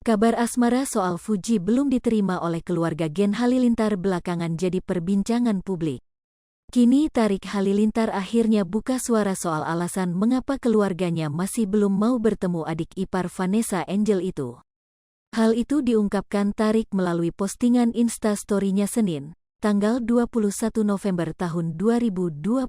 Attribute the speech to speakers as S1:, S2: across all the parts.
S1: Kabar asmara soal Fuji belum diterima oleh keluarga Gen Halilintar belakangan jadi perbincangan publik. Kini Tarik Halilintar akhirnya buka suara soal alasan mengapa keluarganya masih belum mau bertemu adik ipar Vanessa Angel itu. Hal itu diungkapkan Tarik melalui postingan Instastory-nya Senin, tanggal 21 November tahun 2022.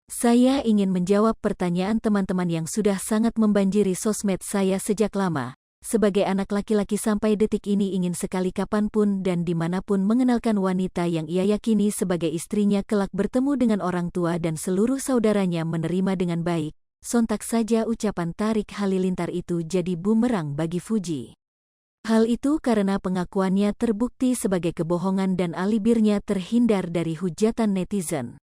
S1: Saya ingin menjawab pertanyaan teman-teman yang sudah sangat membanjiri sosmed saya sejak lama. Sebagai anak laki-laki sampai detik ini ingin sekali kapanpun dan dimanapun mengenalkan wanita yang ia yakini sebagai istrinya kelak bertemu dengan orang tua dan seluruh saudaranya menerima dengan baik. Sontak saja ucapan Tarik Halilintar itu jadi bumerang bagi Fuji. Hal itu karena pengakuannya terbukti sebagai kebohongan dan alibirnya terhindar dari hujatan netizen.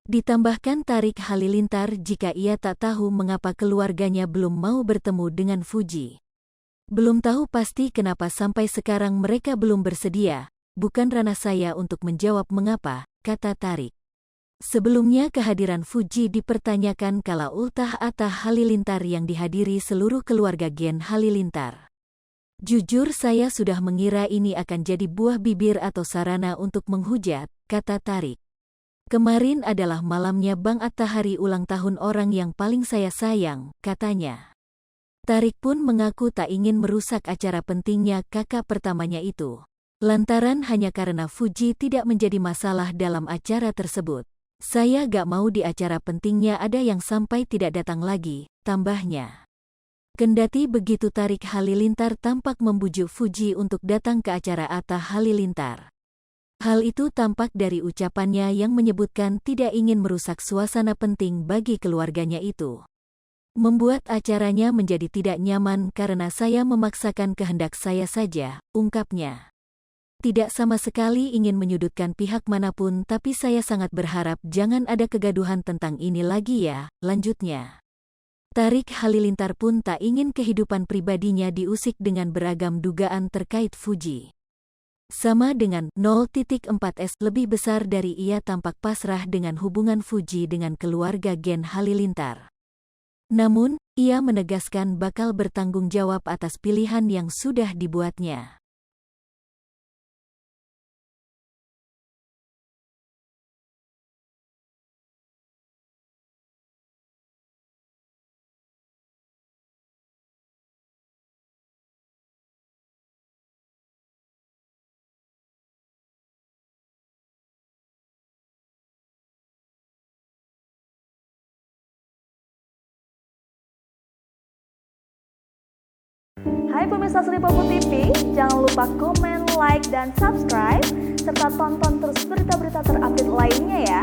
S1: Ditambahkan Tarik Halilintar jika ia tak tahu mengapa keluarganya belum mau bertemu dengan Fuji. Belum tahu pasti kenapa sampai sekarang mereka belum bersedia, bukan ranah saya untuk menjawab mengapa, kata Tarik. Sebelumnya kehadiran Fuji dipertanyakan kala ultah Atta Halilintar yang dihadiri seluruh keluarga Gen Halilintar. Jujur saya sudah mengira ini akan jadi buah bibir atau sarana untuk menghujat, kata Tarik. Kemarin adalah malamnya Bang Atta hari ulang tahun orang yang paling saya sayang, katanya. Tarik pun mengaku tak ingin merusak acara pentingnya kakak pertamanya itu. Lantaran hanya karena Fuji tidak menjadi masalah dalam acara tersebut. Saya gak mau di acara pentingnya ada yang sampai tidak datang lagi, tambahnya. Kendati begitu Tarik Halilintar tampak membujuk Fuji untuk datang ke acara Atta Halilintar. Hal itu tampak dari ucapannya yang menyebutkan tidak ingin merusak suasana penting bagi keluarganya itu. Membuat acaranya menjadi tidak nyaman karena saya memaksakan kehendak saya saja, ungkapnya. Tidak sama sekali ingin menyudutkan pihak manapun tapi saya sangat berharap jangan ada kegaduhan tentang ini lagi ya, lanjutnya. Tarik Halilintar pun tak ingin kehidupan pribadinya diusik dengan beragam dugaan terkait Fuji. Sama dengan 0.4S lebih besar dari ia tampak pasrah dengan hubungan Fuji dengan keluarga Gen Halilintar. Namun, ia menegaskan bakal bertanggung jawab atas pilihan yang sudah dibuatnya.
S2: Hai pemirsa Sri Popo TV, jangan lupa komen, like, dan subscribe, serta tonton terus berita-berita terupdate lainnya ya.